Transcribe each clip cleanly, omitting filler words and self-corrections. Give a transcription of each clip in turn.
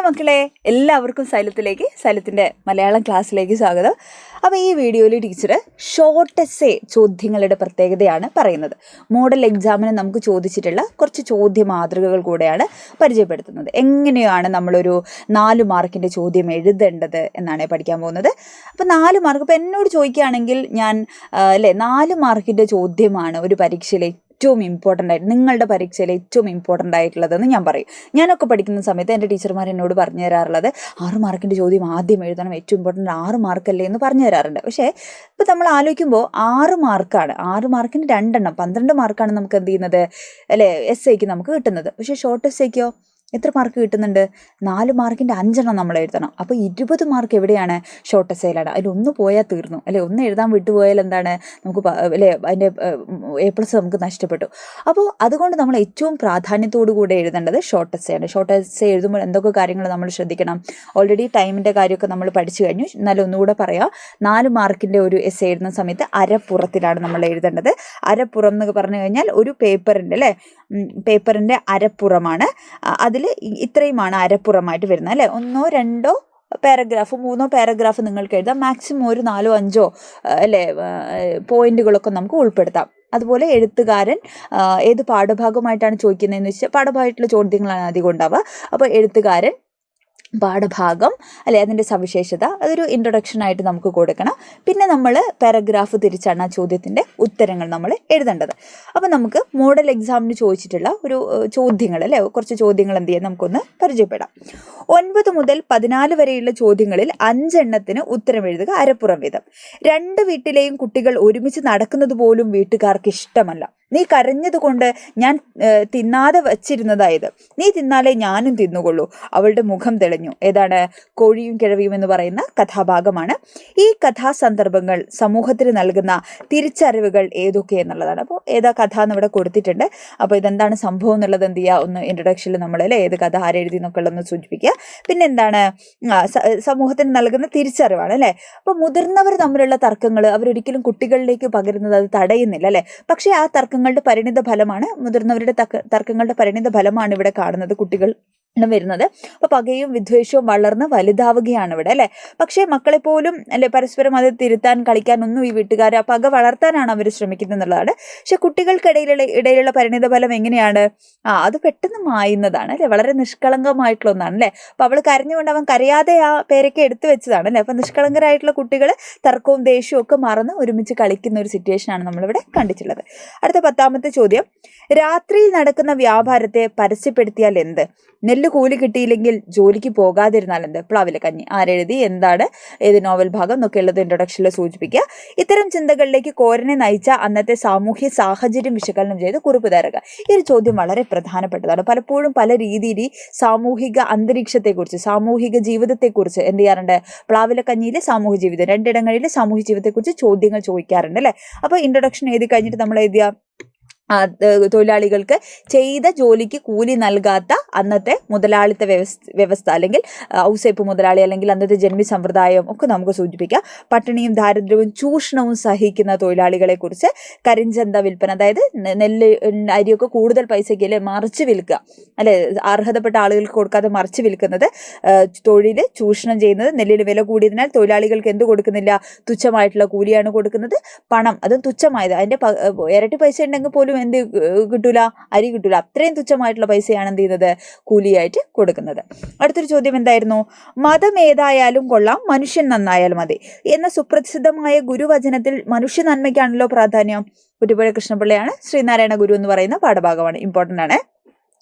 മക്കളെ, എല്ലാവർക്കും സൈലത്തിൻ്റെ മലയാളം ക്ലാസ്സിലേക്ക് സ്വാഗതം. അപ്പോൾ ഈ വീഡിയോയിൽ ടീച്ചർ ഷോർട്ട് എസ്സേ ചോദ്യങ്ങളുടെ പ്രത്യേകതയാണ് പറയുന്നത്. മോഡൽ എക്സാമിന് നമുക്ക് ചോദിച്ചിട്ടുള്ള കുറച്ച് ചോദ്യ മാതൃകകൾ കൂടെയാണ് പരിചയപ്പെടുത്തുന്നത്. എങ്ങനെയാണ് നമ്മളൊരു 4 മാർക്കിൻ്റെ ചോദ്യം എഴുതേണ്ടത് എന്നാണ് പഠിക്കാൻ പോകുന്നത്. അപ്പോൾ 4 മാർക്ക് ഇപ്പോൾ എന്നോട് ചോദിക്കുകയാണെങ്കിൽ ഞാൻ 4 മാർക്കിൻ്റെ ചോദ്യമാണ് ഒരു പരീക്ഷയിൽ ഏറ്റവും ഇമ്പോർട്ടൻ്റ് ആയിട്ട്, നിങ്ങളുടെ പരീക്ഷയിൽ ഏറ്റവും ഇമ്പോർട്ടൻ്റ് ആയിട്ടുള്ളതെന്ന് ഞാൻ പറയും. ഞാനൊക്കെ പഠിക്കുന്ന സമയത്ത് എൻ്റെ ടീച്ചർമാർ എന്നോട് പറഞ്ഞു തരാറുള്ളത് 6 മാർക്കിൻ്റെ ചോദ്യം ആദ്യം എഴുതണം, ഏറ്റവും ഇമ്പോർട്ടൻ്റ് 6 മാർക്കല്ലേ എന്ന് പറഞ്ഞു തരാറുണ്ട്. പക്ഷേ ഇപ്പോൾ നമ്മൾ ആലോചിക്കുമ്പോൾ 6 മാർക്കാണ്, 6 മാർക്കിന് 2 എണ്ണം 12 മാർക്കാണ് നമുക്ക് എന്ത് ചെയ്യുന്നത് എസ് ഐക്ക് നമുക്ക് കിട്ടുന്നത്. പക്ഷേ ഷോർട്ട് എസ് ഐക്കോ എത്ര മാർക്ക് കിട്ടുന്നുണ്ട്? 4 മാർക്കിൻ്റെ 5 എണ്ണം നമ്മൾ എഴുതണം. അപ്പോൾ 20 മാർക്ക് എവിടെയാണ്? ഷോർട്ട് എസ്സേയിലാണ്. അതിലൊന്ന് പോയാൽ തീർന്നു ഒന്ന് എഴുതാൻ വിട്ടുപോയാൽ എന്താണ് നമുക്ക് അതിൻ്റെ A+ നമുക്ക് നഷ്ടപ്പെട്ടു. അപ്പോൾ അതുകൊണ്ട് നമ്മൾ ഏറ്റവും പ്രാധാന്യത്തോടു കൂടെ എഴുതേണ്ടത് ഷോർട്ട് എസ്സേയാണ്. ഷോർട്ട് എസ്സേ എഴുതുമ്പോൾ എന്തൊക്കെ കാര്യങ്ങൾ നമ്മൾ ശ്രദ്ധിക്കണം? ഓൾറെഡി ടൈമിൻ്റെ കാര്യമൊക്കെ നമ്മൾ പഠിച്ചു കഴിഞ്ഞു. എന്നാലും ഒന്നുകൂടെ പറയാം. 4 മാർക്കിൻ്റെ ഒരു എസ്സേ എഴുതുന്ന സമയത്ത് അരപ്പുറത്തിലാണ് നമ്മൾ എഴുതേണ്ടത്. അരപ്പുറം എന്ന് പറഞ്ഞു കഴിഞ്ഞാൽ ഒരു പേപ്പറിൻ്റെ അരപ്പുറമാണ്. അതിൽ ഇത്രയുമാണ് അരപ്പുറമായിട്ട് വരുന്നത് 1, 2 പാരഗ്രാഫ് 3 പാരഗ്രാഫ് നിങ്ങൾക്ക് എഴുതാം. മാക്സിമം ഒരു 4, 5 പോയിന്റുകളൊക്കെ നമുക്ക് ഉൾപ്പെടുത്താം. അതുപോലെ എഴുത്തുകാരൻ ഏത് പാഠഭാഗമായിട്ടാണ് ചോദിക്കുന്നതെന്ന് വെച്ചാൽ പാഠഭാഗമായിട്ടുള്ള ചോദ്യങ്ങളാണ് അധികം ഉണ്ടാവുക. അപ്പോൾ എഴുത്തുകാരൻ, പാഠഭാഗം അതിൻ്റെ സവിശേഷത, അതൊരു ഇൻട്രൊഡക്ഷനായിട്ട് നമുക്ക് കൊടുക്കണം. പിന്നെ നമ്മൾ പാരഗ്രാഫ് തിരിച്ചാണ് ആ ചോദ്യത്തിൻ്റെ ഉത്തരങ്ങൾ നമ്മൾ എഴുതേണ്ടത്. അപ്പോൾ നമുക്ക് മോഡൽ എക്സാമിന് ചോദിച്ചിട്ടുള്ള ഒരു ചോദ്യങ്ങൾ കുറച്ച് ചോദ്യങ്ങൾ എന്ത് ചെയ്യാം നമുക്കൊന്ന് പരിചയപ്പെടാം. 9 മുതൽ 14 വരെയുള്ള ചോദ്യങ്ങളിൽ 5 എണ്ണത്തിന് ഉത്തരം എഴുതുക അരപ്പുറം വീതം. 2 വീട്ടിലെയും കുട്ടികൾ ഒരുമിച്ച് നടക്കുന്നത് പോലും വീട്ടുകാർക്ക് ഇഷ്ടമല്ല. നീ കരഞ്ഞത് കൊണ്ട് ഞാൻ തിന്നാതെ വച്ചിരുന്നതായത്. നീ തിന്നാലേ ഞാനും തിന്നുകൊള്ളൂ. അവളുടെ മുഖം തെളിഞ്ഞു. ഏതാണ്? കോഴിയും കിഴവിയും എന്ന് പറയുന്ന കഥാഭാഗമാണ്. ഈ കഥാസന്ദർഭങ്ങൾ സമൂഹത്തിന് നൽകുന്ന തിരിച്ചറിവുകൾ ഏതൊക്കെ എന്നുള്ളതാണ്. അപ്പോൾ ഏതാ കഥ എന്നിവിടെ കൊടുത്തിട്ടുണ്ട്. അപ്പോൾ ഇതെന്താണ് സംഭവം എന്നുള്ളത് എന്ത് ചെയ്യുക, ഒന്ന് ഇൻട്രൊഡക്ഷനിൽ നമ്മൾ ഏത് കഥ ആരെഴുതി എന്നൊക്കെ ഉള്ളതൊന്ന് സൂചിപ്പിക്കുക. പിന്നെ എന്താണ്? സമൂഹത്തിന് നൽകുന്ന തിരിച്ചറിവാണ് അപ്പോൾ മുതിർന്നവർ തമ്മിലുള്ള തർക്കങ്ങൾ അവരൊരിക്കലും കുട്ടികളിലേക്ക് പകരുന്നത് അത് തടയുന്നില്ല പക്ഷേ ആ തർക്കങ്ങളുടെ പരിണിത ഫലമാണ്, മുതിർന്നവരുടെ തർക്കങ്ങളുടെ പരിണിത ഫലമാണ് ഇവിടെ കാണുന്നത് കുട്ടികൾ വരുന്നത്. അപ്പോൾ പകയും വിദ്വേഷവും വളർന്ന് വലുതാവുകയാണ് ഇവിടെ പക്ഷേ മക്കളെ പോലും പരസ്പരം അത് തിരുത്താൻ കളിക്കാനൊന്നും ഈ വീട്ടുകാർ പക വളർത്താനാണ് അവർ ശ്രമിക്കുന്നത് എന്നുള്ളതാണ്. പക്ഷെ കുട്ടികൾക്കിടയിലുള്ള പരിണിത ഫലം എങ്ങനെയാണ്? അത് പെട്ടെന്ന് മായുന്നതാണ് വളരെ നിഷ്കളങ്കമായിട്ടുള്ള ഒന്നാണ് അപ്പോൾ അവൾ കരഞ്ഞുകൊണ്ട് അവൻ കരയാതെ ആ പേരൊക്കെ എടുത്തു വെച്ചതാണ് അപ്പോൾ നിഷ്കളങ്കരായിട്ടുള്ള കുട്ടികൾ തർക്കവും ദേഷ്യവും ഒക്കെ മറന്ന് ഒരുമിച്ച് കളിക്കുന്ന ഒരു സിറ്റുവേഷനാണ് നമ്മളിവിടെ കണ്ടിട്ടുള്ളത്. അടുത്ത 10ാമത്തെ ചോദ്യം. രാത്രിയിൽ നടക്കുന്ന വ്യാപാരത്തെ പരസ്യപ്പെടുത്തിയാൽ എന്ത്? നെല്ല് കൂലി കിട്ടിയില്ലെങ്കിൽ ജോലിക്ക് പോകാതിരുന്നാൽ എന്ത്? പ്ലാവിലക്കഞ്ഞി. ആരെഴുതി, എന്താണ്, ഏത് നോവൽ ഭാഗം എന്നൊക്കെ ഉള്ളത് ഇൻട്രൊഡക്ഷനിൽ സൂചിപ്പിക്കുക. ഇത്തരം ചിന്തകളിലേക്ക് കോരനെ നയിച്ച അന്നത്തെ സാമൂഹ്യ സാഹചര്യം വിശകലനം ചെയ്ത് കുറിപ്പ് തരുക. ഈ ഒരു ചോദ്യം വളരെ പ്രധാനപ്പെട്ടതാണ്. പലപ്പോഴും പല രീതിയിൽ സാമൂഹിക അന്തരീക്ഷത്തെക്കുറിച്ച്, സാമൂഹിക ജീവിതത്തെക്കുറിച്ച് എന്ത് ചെയ്യാറുണ്ട്? പ്ലാവിലക്കഞ്ഞിയിലെ സാമൂഹിക ജീവിതം, 2 ഇടങ്ങളിലെ സാമൂഹിക ജീവിതത്തെക്കുറിച്ച് ചോദ്യങ്ങൾ ചോദിക്കാറുണ്ട് അപ്പോൾ ഇൻട്രൊഡക്ഷൻ എഴുതി കഴിഞ്ഞിട്ട് നമ്മൾ എഴുതിയ തൊഴിലാളികൾക്ക് ചെയ്ത ജോലിക്ക് കൂലി നൽകാത്ത അന്നത്തെ മുതലാളിത്ത വ്യവസ്ഥ അല്ലെങ്കിൽ ഔസേപ്പ് മുതലാളി അല്ലെങ്കിൽ അന്നത്തെ ജന്മി സമ്പ്രദായം ഒക്കെ നമുക്ക് സൂചിപ്പിക്കാം. പട്ടിണിയും ദാരിദ്ര്യവും ചൂഷണവും സഹിക്കുന്ന തൊഴിലാളികളെ കുറിച്ച് കരിഞ്ചന്ത വിൽപ്പന, അതായത് നെല്ല് അരിയൊക്കെ കൂടുതൽ പൈസയ്ക്ക് മറിച്ച് വിൽക്കുക അർഹതപ്പെട്ട ആളുകൾക്ക് കൊടുക്കാതെ മറിച്ച് വിൽക്കുന്നത്, തൊഴിൽ ചൂഷണം ചെയ്യുന്നത്, നെല്ലിന് വില കൂടിയതിനാൽ തൊഴിലാളികൾക്ക് എന്ത് കൊടുക്കുന്നില്ല? തുച്ഛമായിട്ടുള്ള കൂലിയാണ് കൊടുക്കുന്നത്. പണം അതും തുച്ഛമായത്, അതിൻ്റെ ഇരട്ടി പൈസ ഉണ്ടെങ്കിൽ പോലും എന്ത് കിട്ടൂല? അരി കിട്ടൂല. അത്രയും തുച്ഛമായിട്ടുള്ള പൈസയാണ് എന്ത് ചെയ്യുന്നത്? കൂലിയായിട്ട് കൊടുക്കുന്നത്. അടുത്തൊരു ചോദ്യം എന്തായിരുന്നു? മതം ഏതായാലും കൊള്ളാം, മനുഷ്യൻ നന്നായാൽ മതി എന്ന സുപ്രസിദ്ധമായ ഗുരുവചനത്തിൽ മനുഷ്യ നന്മയ്ക്കാണല്ലോ പ്രാധാന്യം. കുറ്റിപ്പുഴ കൃഷ്ണപിള്ളയാണ് ശ്രീനാരായണ ഗുരു എന്ന് പറയുന്ന പാഠഭാഗമാണ്. ഇമ്പോർട്ടൻ്റ് ആണ്.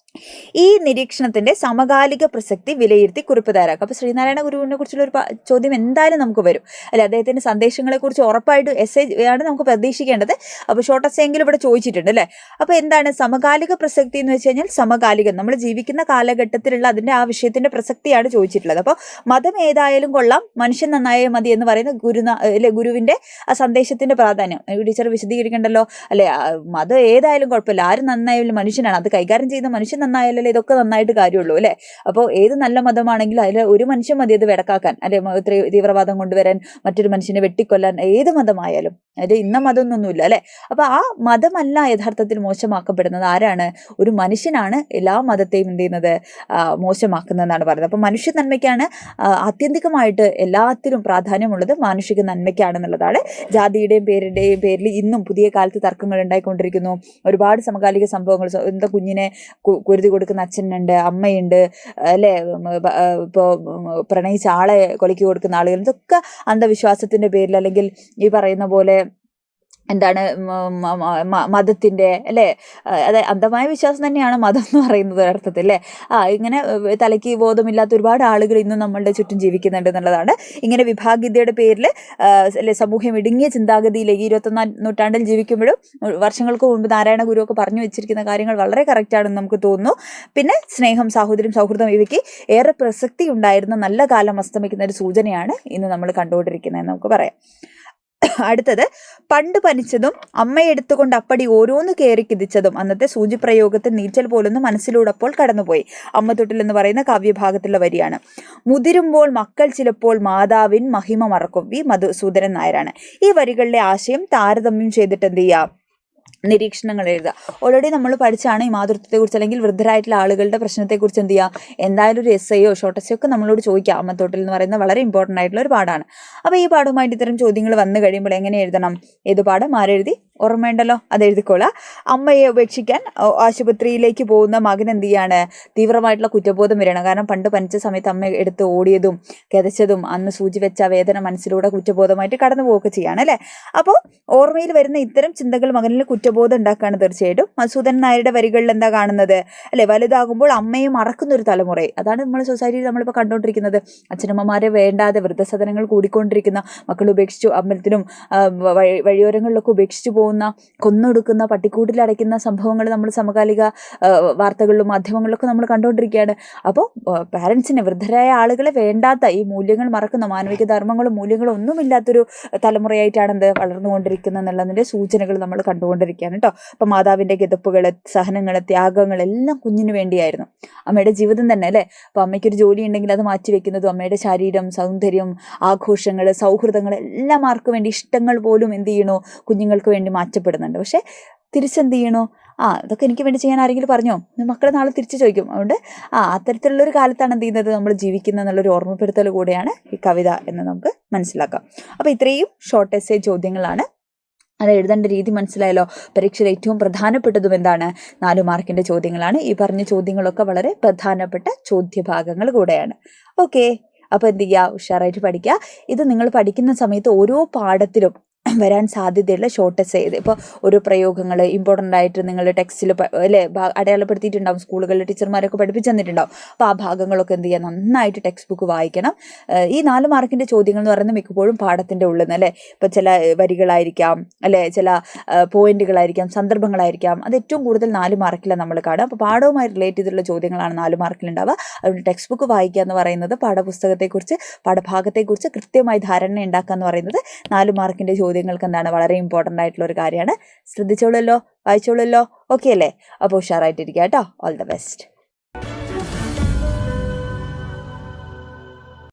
ഈ നിരീക്ഷണത്തിന്റെ സമകാലിക പ്രസക്തി വിലയിരുത്തി കുറിപ്പ് തയ്യാറാക്കുക. അപ്പോൾ ശ്രീനാരായണ ഗുരുവിനെ കുറിച്ചുള്ള ഒരു ചോദ്യം എന്തായാലും നമുക്ക് വരും അദ്ദേഹത്തിന്റെ സന്ദേശങ്ങളെ കുറിച്ച് ഉറപ്പായിട്ടും എസ്സേ ആണ് നമുക്ക് പ്രതീക്ഷിക്കേണ്ടത്. അപ്പോൾ ഷോർട്ട് എസ്സേ എങ്കിലും ഇവിടെ ചോദിച്ചിട്ടുണ്ട് അപ്പോൾ എന്താണ് സമകാലിക പ്രസക്തി എന്ന് വെച്ച് കഴിഞ്ഞാൽ സമകാലികം, നമ്മൾ ജീവിക്കുന്ന കാലഘട്ടത്തിലുള്ള അതിന്റെ ആ വിഷയത്തിന്റെ പ്രസക്തിയാണ് ചോദിച്ചിട്ടുള്ളത്. അപ്പോൾ മതം ഏതായാലും കൊള്ളാം, മനുഷ്യൻ നന്നായാൽ മതി എന്ന് പറയുന്ന ഗുരുവിന്റെ ആ സന്ദേശത്തിന്റെ പ്രാധാന്യം ടീച്ചർ വിശദീകരിക്കണ്ടല്ലോ മതം ഏതായാലും കുഴപ്പമില്ല, ആരും നന്നായാലും മനുഷ്യനാണ്, അത് കൈകാര്യം ചെയ്യുന്ന മനുഷ്യൻ നന്നായാലല്ലേ ഇതൊക്കെ നന്നായിട്ട് കാര്യമുള്ളൂ അപ്പോൾ ഏത് നല്ല മതമാണെങ്കിലും അതിൽ ഒരു മനുഷ്യൻ മതി അത് വെടക്കാക്കാൻ തീവ്രവാദം കൊണ്ടുവരാൻ, മറ്റൊരു മനുഷ്യനെ വെട്ടിക്കൊല്ലാൻ, ഏത് മതമായാലും അത് ഇന്ന മതമൊന്നുമില്ല അല്ലേ. അപ്പോൾ ആ മതമല്ല യഥാർത്ഥത്തിൽ മോശമാക്കപ്പെടുന്നത്, ആരാണ്? ഒരു മനുഷ്യനാണ് എല്ലാ മതത്തെയും എന്ത് ചെയ്യുന്നത്, മോശമാക്കുന്നതെന്നാണ് പറയുന്നത്. അപ്പോൾ മനുഷ്യ നന്മയ്ക്കാണ് ആത്യന്തികമായിട്ട് എല്ലാത്തിലും പ്രാധാന്യമുള്ളത്, മാനുഷിക നന്മയ്ക്കാണെന്നുള്ളതാണ്. ജാതിയുടെയും പേരിൽ ഇന്നും പുതിയ കാലത്ത് തർക്കങ്ങൾ ഉണ്ടായിക്കൊണ്ടിരിക്കുന്നു. ഒരുപാട് സമകാലിക സംഭവങ്ങൾ, എന്താ കുഞ്ഞിനെ കുരുതി കൊടുക്കുന്ന അച്ഛനുണ്ട്, അമ്മയുണ്ട് അല്ലേ, ഇപ്പോൾ പ്രണയിച്ച ആളെ കൊലയ്ക്ക് കൊടുക്കുന്ന ആളുകൾ, ഇതൊക്കെ അന്ധവിശ്വാസത്തിൻ്റെ പേരിൽ, അല്ലെങ്കിൽ ഈ പറയുന്ന പോലെ എന്താണ് മതത്തിൻ്റെ അല്ലേ, അതെ അന്ധമായ വിശ്വാസം തന്നെയാണ് മതം എന്ന് പറയുന്നത് അർത്ഥത്തിൽ അല്ലേ. ഇങ്ങനെ തലയ്ക്ക് ബോധമില്ലാത്ത ഒരുപാട് ആളുകൾ ഇന്നും നമ്മളുടെ ചുറ്റും ജീവിക്കുന്നുണ്ട് എന്നുള്ളതാണ്. ഇങ്ങനെ വിഭാഗീയതയുടെ പേരിൽ അല്ലെ സമൂഹം ഇടുങ്ങിയ ചിന്താഗതിയിലേക്ക് 21ാം നൂറ്റാണ്ടിൽ ജീവിക്കുമ്പോഴും വർഷങ്ങൾക്ക് മുമ്പ് നാരായണ ഗുരു ഒക്കെ പറഞ്ഞു വെച്ചിരിക്കുന്ന കാര്യങ്ങൾ വളരെ കറക്റ്റാണെന്ന് നമുക്ക് തോന്നുന്നു. പിന്നെ സ്നേഹം, സാഹോദര്യം, സൗഹൃദം ഇവയ്ക്ക് ഏറെ പ്രസക്തി ഉണ്ടായിരുന്ന നല്ല കാലം അസ്തമിക്കുന്ന ഒരു സൂചനയാണ് ഇന്ന് നമ്മൾ കണ്ടുകൊണ്ടിരിക്കുന്നതെന്ന് നമുക്ക് പറയാം. അടുത്തത്, പണ്ട് പനിച്ചതും അമ്മയെടുത്തുകൊണ്ട് അപ്പടി ഓരോന്ന് കയറി കിതിച്ചതും അന്നത്തെ സൂചിപ്രയോഗത്തിൽ നീച്ചൽ പോലൊന്നും മനസ്സിലൂടപ്പോൾ കടന്നുപോയി. അമ്മത്തൊട്ടിൽ എന്ന് പറയുന്ന കാവ്യഭാഗത്തുള്ള വരിയാണ്. മുതിരുമ്പോൾ മക്കൾ ചിലപ്പോൾ മാതാവിൻ മഹിമ മറക്കും. വി മധുസൂദനൻ നായരാണ്. ഈ വരികളിലെ ആശയം താരതമ്യം ചെയ്തിട്ട് എന്ത് ചെയ്യുക, നിരീക്ഷണങ്ങൾ എഴുതുക. ഓൾറെഡി നമ്മൾ പഠിച്ചാണ് ഈ മാതൃത്വത്തെക്കുറിച്ച് അല്ലെങ്കിൽ വൃദ്ധരായിട്ടുള്ള ആളുകളുടെ പ്രശ്നത്തെക്കുറിച്ച് എന്ത് ചെയ്യുക, എന്തായാലും ഒരു എസ്സേയോ ഷോർട്ട് എസ്സേയോ ഒക്കെ നമ്മളോട് ചോദിക്കുക. അമ്മത്തൊട്ടിൽ എന്ന് പറയുന്നത് വളരെ ഇമ്പോർട്ടൻ്റ് ആയിട്ടുള്ള ഒരു പാഠമാണ്. അപ്പോൾ ഈ പാഠവുമായിട്ട് ഇത്തരം ചോദ്യങ്ങൾ വന്നു കഴിയുമ്പോൾ എങ്ങനെ എഴുതണം, ഏത് പാഠം ആരെഴുതി ഓർമ്മയുണ്ടല്ലോ, അത് എഴുതിക്കോളാം. അമ്മയെ ഉപേക്ഷിക്കാൻ ആശുപത്രിയിലേക്ക് പോകുന്ന മകൻ എന്ത് ചെയ്യാണ്, തീവ്രമായിട്ടുള്ള കുറ്റബോധം വരികയാണ്. കാരണം പണ്ട് പനിച്ച സമയത്ത് അമ്മ എടുത്ത് ഓടിയതും കിതച്ചതും അന്ന് സൂചി വെച്ച വേദന മനസ്സിലൂടെ കുറ്റബോധമായിട്ട് കടന്നു പോവുകയൊക്കെ ചെയ്യാണ് അല്ലേ. അപ്പോൾ ഓർമ്മയിൽ വരുന്ന ഇത്തരം ചിന്തകൾ മകനിൽ കുറ്റബോധം ഉണ്ടാക്കുകയാണ് തീർച്ചയായിട്ടും. മധുസൂദനൻ നായരുടെ വരികളിൽ എന്താ കാണുന്നത് അല്ലെ, വലുതാകുമ്പോൾ അമ്മയെ മറക്കുന്ന ഒരു തലമുറ. അതാണ് നമ്മുടെ സൊസൈറ്റിയിൽ നമ്മളിപ്പോൾ കണ്ടുകൊണ്ടിരിക്കുന്നത്. അച്ഛനമ്മമാരെ വേണ്ടാതെ വൃദ്ധസദനങ്ങൾ കൂടിക്കൊണ്ടിരിക്കുന്ന, മക്കൾ ഉപേക്ഷിച്ചു അമ്പലത്തിലും വഴിയോരങ്ങളിലൊക്കെ ഉപേക്ഷിച്ചു പോകുന്ന, കൊന്നൊടുക്കുന്ന, പട്ടിക്കൂട്ടിലടയ്ക്കുന്ന സംഭവങ്ങൾ നമ്മൾ സമകാലിക വാർത്തകളിലും മാധ്യമങ്ങളിലൊക്കെ നമ്മൾ കണ്ടുകൊണ്ടിരിക്കുകയാണ്. അപ്പോൾ പാരൻസിനെ, വൃദ്ധരായ ആളുകളെ വേണ്ടാത്ത, ഈ മൂല്യങ്ങൾ മറക്കുന്ന, മാനവിക ധർമ്മങ്ങളും മൂല്യങ്ങളും ഒന്നുമില്ലാത്തൊരു തലമുറയായിട്ടാണ് എന്ത് വളർന്നുകൊണ്ടിരിക്കുന്നത് എന്നുള്ളതിൻ്റെ സൂചനകൾ നമ്മൾ കണ്ടുകൊണ്ടിരിക്കുകയാണ് കേട്ടോ. അപ്പം മാതാവിൻ്റെ കിതപ്പുകൾ, സഹനങ്ങൾ, ത്യാഗങ്ങൾ എല്ലാം കുഞ്ഞിന് വേണ്ടിയായിരുന്നു. അമ്മയുടെ ജീവിതം തന്നെ അല്ലേ. അപ്പോൾ അമ്മയ്ക്കൊരു ജോലി ഉണ്ടെങ്കിൽ അത് മാറ്റിവെക്കുന്നതും, അമ്മയുടെ ശരീരം, സൗന്ദര്യം, ആഘോഷങ്ങൾ, സൗഹൃദങ്ങൾ എല്ലാം ആർക്ക് വേണ്ടി, ഇഷ്ടങ്ങൾ പോലും എന്ത് ചെയ്യണോ, കുഞ്ഞുങ്ങൾക്ക് വേണ്ടി മാറ്റപ്പെടുന്നുണ്ട്. പക്ഷേ തിരിച്ചെന്ത് ചെയ്യണോ, ഇതൊക്കെ എനിക്ക് വേണ്ടി ചെയ്യാൻ ആരെങ്കിലും പറഞ്ഞോ, മക്കൾ നാളെ തിരിച്ച് ചോദിക്കും. അതുകൊണ്ട് അത്തരത്തിലുള്ളൊരു കാലത്താണ് എന്ത് ചെയ്യുന്നത്, നമ്മൾ ജീവിക്കുന്നത് എന്നുള്ളൊരു ഓർമ്മപ്പെടുത്തൽ കൂടെയാണ് ഈ കവിത എന്ന് നമുക്ക് മനസ്സിലാക്കാം. അപ്പോൾ ഇത്രയും ഷോർട്ട് എസ്സേ ചോദ്യങ്ങളാണ്. അത് എഴുതേണ്ട രീതി മനസ്സിലായല്ലോ. പരീക്ഷയിൽ ഏറ്റവും പ്രധാനപ്പെട്ടതും എന്താണ്, 4 മാർക്കിൻ്റെ ചോദ്യങ്ങളാണ്. ഈ പറഞ്ഞ ചോദ്യങ്ങളൊക്കെ വളരെ പ്രധാനപ്പെട്ട ചോദ്യഭാഗങ്ങൾ കൂടെയാണ്. ഓക്കെ, അപ്പോൾ എന്ത് ചെയ്യുക, ഉഷാറായിട്ട് പഠിക്കുക. ഇത് നിങ്ങൾ പഠിക്കുന്ന സമയത്ത് ഓരോ പാഠത്തിലും വരാൻ സാധ്യതയുള്ള ഷോർട്ട് എസ്സേ, ഇപ്പോൾ ഓരോ പ്രയോഗങ്ങൾ ഇമ്പോർട്ടൻ്റ് ആയിട്ട് നിങ്ങൾ ടെക്സ്റ്റിൽ അല്ലേ അടയാളപ്പെടുത്തിയിട്ടുണ്ടാവും, സ്കൂളുകളിൽ ടീച്ചർമാരൊക്കെ പഠിപ്പിച്ചു തന്നിട്ടുണ്ടാവും. അപ്പോൾ ആ ഭാഗങ്ങളൊക്കെ എന്ത് ചെയ്യുക, നന്നായിട്ട് ടെക്സ്റ്റ് ബുക്ക് വായിക്കണം. ഈ 4 മാർക്കിൻ്റെ ചോദ്യങ്ങൾ എന്ന് പറയുന്നത് മിക്കപ്പോഴും പാഠത്തിൻ്റെ ഉള്ളിൽ നിന്ന് അല്ലേ, ഇപ്പോൾ ചില വരികളായിരിക്കാം അല്ലേ, ചില പോയിന്റുകളായിരിക്കാം, സന്ദർഭങ്ങളായിരിക്കാം, അത് ഏറ്റവും കൂടുതൽ 4 മാർക്കിലാണ് നമ്മൾ കാണുക. അപ്പോൾ പാഠവുമായി റിലേറ്റ് ചെയ്തിട്ടുള്ള ചോദ്യങ്ങളാണ് 4 മാർക്കിലുണ്ടാവുക. അതുകൊണ്ട് ടെക്സ്റ്റ് ബുക്ക് വായിക്കുക എന്ന് പറയുന്നത്, പാഠപുസ്തകത്തെക്കുറിച്ച്, പാഠഭാഗത്തെക്കുറിച്ച് കൃത്യമായി ധാരണ ഉണ്ടാക്കുക എന്ന് പറയുന്നത് 4 മാർക്കിൻ്റെ ചോദ്യങ്ങൾക്ക് എന്താണ് വളരെ ഇമ്പോർട്ടൻ്റ് ആയിട്ടുള്ള ഒരു കാര്യമാണ്. ശ്രദ്ധിച്ചോളല്ലോ, വായിച്ചോളല്ലോ. ഓക്കെ അല്ലേ. അപ്പോൾ ഉഷാറായിട്ടിരിക്കുക കേട്ടോ. All the best.